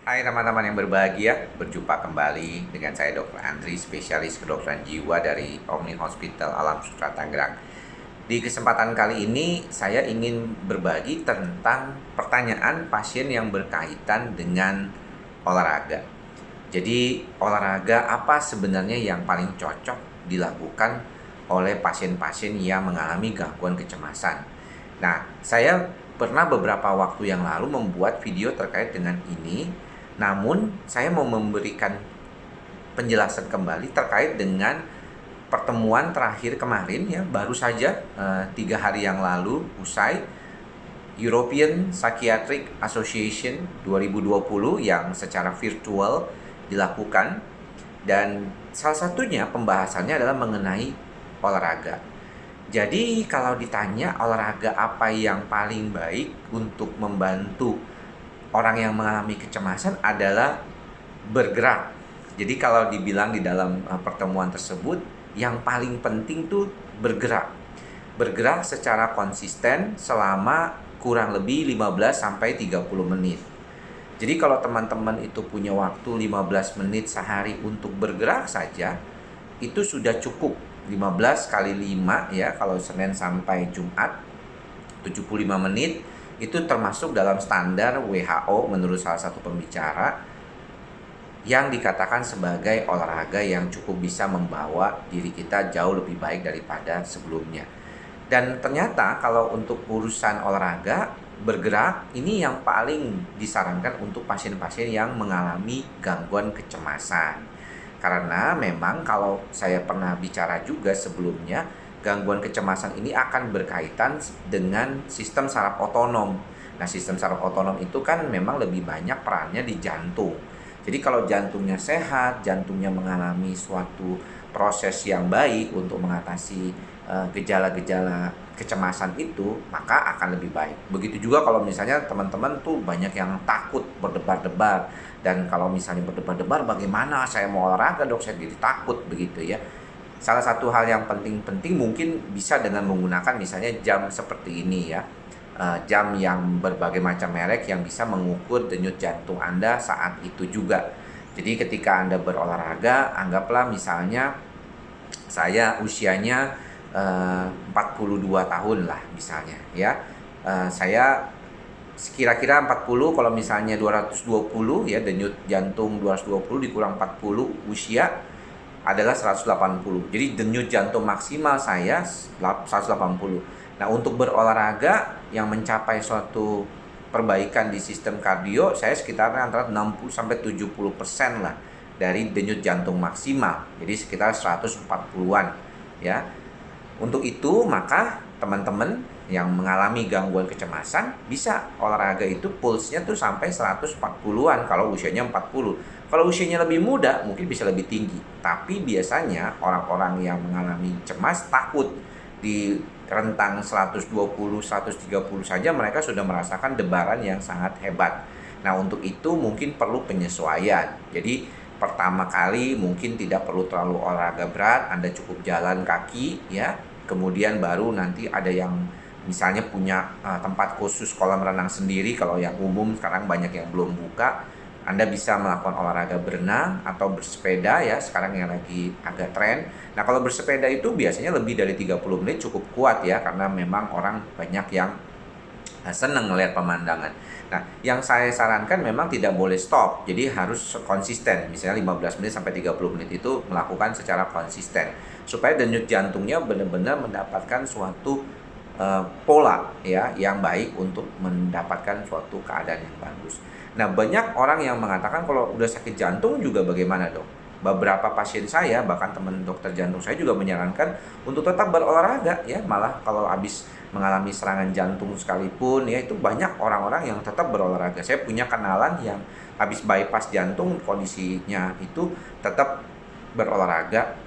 Hai teman-teman yang berbahagia, berjumpa kembali dengan saya Dr. Andri, spesialis kedokteran jiwa dari Omni Hospital Alam Sutera Tangerang. Di kesempatan kali ini saya ingin berbagi tentang pertanyaan pasien yang berkaitan dengan olahraga. Jadi olahraga apa sebenarnya yang paling cocok dilakukan oleh pasien-pasien yang mengalami gangguan kecemasan? Nah, saya pernah beberapa waktu yang lalu membuat video terkait dengan ini. Namun, saya mau memberikan penjelasan kembali terkait dengan pertemuan terakhir kemarin ya, baru saja 3 hari yang lalu usai European Psychiatric Association 2020 yang secara virtual dilakukan, dan salah satunya pembahasannya adalah mengenai olahraga. Jadi kalau ditanya olahraga apa yang paling baik untuk membantu orang yang mengalami kecemasan adalah bergerak. Jadi kalau dibilang di dalam pertemuan tersebut, yang paling penting tuh bergerak. Bergerak secara konsisten selama kurang lebih 15 sampai 30 menit. Jadi kalau teman-teman itu punya waktu 15 menit sehari untuk bergerak saja, itu sudah cukup. 15 kali 5 ya, kalau Senin sampai Jumat 75 menit itu termasuk dalam standar WHO menurut salah satu pembicara, yang dikatakan sebagai olahraga yang cukup bisa membawa diri kita jauh lebih baik daripada sebelumnya. Dan ternyata kalau untuk urusan olahraga, bergerak ini yang paling disarankan untuk pasien-pasien yang mengalami gangguan kecemasan. Karena memang kalau saya pernah bicara juga sebelumnya, gangguan kecemasan ini akan berkaitan dengan sistem saraf otonom. Nah, sistem saraf otonom itu kan memang lebih banyak perannya di jantung. Jadi kalau jantungnya sehat, jantungnya mengalami suatu proses yang baik untuk mengatasi gejala-gejala kecemasan itu, maka akan lebih baik. Begitu juga kalau misalnya teman-teman tuh banyak yang takut berdebar-debar, dan kalau misalnya berdebar-debar, bagaimana saya mau olahraga dok, saya jadi takut begitu ya. Salah satu hal yang penting-penting mungkin bisa dengan menggunakan misalnya jam seperti ini ya. Jam yang berbagai macam merek yang bisa mengukur denyut jantung Anda saat itu juga. Jadi ketika Anda berolahraga, anggaplah misalnya saya usianya 42 tahun lah misalnya ya. Saya kira-kira 40, kalau misalnya 220 ya, denyut jantung 220 dikurang 40 usia adalah 180. Jadi denyut jantung maksimal saya 180. Nah, untuk berolahraga yang mencapai suatu perbaikan di sistem kardio, saya sekitar antara 60 sampai 70% lah dari denyut jantung maksimal. Jadi sekitar 140-an ya. Untuk itu, maka teman-teman yang mengalami gangguan kecemasan bisa olahraga itu pulsnya tuh sampai 140-an kalau usianya 40. Kalau usianya lebih muda mungkin bisa lebih tinggi. Tapi biasanya orang-orang yang mengalami cemas takut di rentang 120, 130 saja mereka sudah merasakan debaran yang sangat hebat. Nah, untuk itu mungkin perlu penyesuaian. Jadi pertama kali mungkin tidak perlu terlalu olahraga berat, Anda cukup jalan kaki ya. Kemudian baru nanti ada yang misalnya punya tempat khusus kolam renang sendiri. Kalau yang umum sekarang banyak yang belum buka, Anda bisa melakukan olahraga berenang atau bersepeda ya, sekarang yang lagi agak tren. Nah, kalau bersepeda itu biasanya lebih dari 30 menit cukup kuat ya, karena memang orang banyak yang senang melihat pemandangan. Nah, yang saya sarankan memang tidak boleh stop, jadi harus konsisten. Misalnya 15 menit sampai 30 menit itu melakukan secara konsisten, supaya denyut jantungnya benar-benar mendapatkan suatu pola ya yang baik untuk mendapatkan suatu keadaan yang bagus. Nah, banyak orang yang mengatakan kalau udah sakit jantung juga bagaimana dok? Beberapa pasien saya, bahkan teman dokter jantung saya juga menyarankan untuk tetap berolahraga ya. Malah kalau habis mengalami serangan jantung sekalipun ya, itu banyak orang-orang yang tetap berolahraga. Saya punya kenalan yang habis bypass jantung, kondisinya itu tetap berolahraga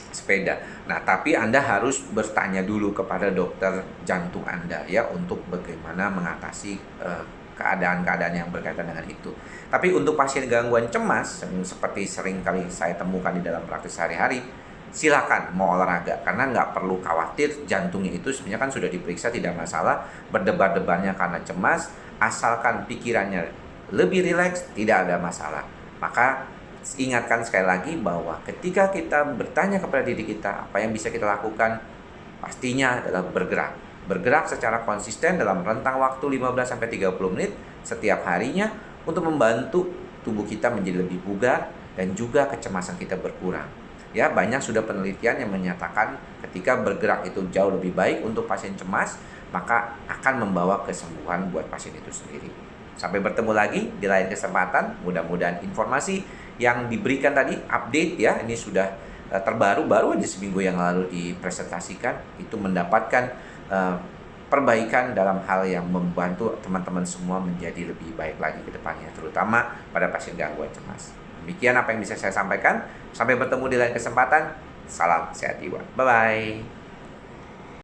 sepeda. Nah, tapi Anda harus bertanya dulu kepada dokter jantung Anda ya, untuk bagaimana mengatasi keadaan-keadaan yang berkaitan dengan itu. Tapi untuk pasien gangguan cemas, seperti sering kali saya temukan di dalam praktik sehari-hari, silakan mau olahraga, karena nggak perlu khawatir. Jantungnya itu sebenarnya kan sudah diperiksa, tidak masalah. Berdebar-debarnya karena cemas, asalkan pikirannya lebih rileks, tidak ada masalah. Maka ingatkan sekali lagi bahwa ketika kita bertanya kepada diri kita apa yang bisa kita lakukan, pastinya adalah bergerak. Bergerak secara konsisten dalam rentang waktu 15-30 menit setiap harinya untuk membantu tubuh kita menjadi lebih bugar dan juga kecemasan kita berkurang. Ya, banyak sudah penelitian yang menyatakan ketika bergerak itu jauh lebih baik untuk pasien cemas, maka akan membawa kesembuhan buat pasien itu sendiri. Sampai bertemu lagi di lain kesempatan. Mudah-mudahan informasi yang diberikan tadi update ya, ini sudah terbaru, baru aja seminggu yang lalu dipresentasikan, itu mendapatkan perbaikan dalam hal yang membantu teman-teman semua menjadi lebih baik lagi ke depannya, terutama pada pasien gangguan cemas. Demikian apa yang bisa saya sampaikan. Sampai bertemu di lain kesempatan. Salam sehat jiwa. Bye-bye.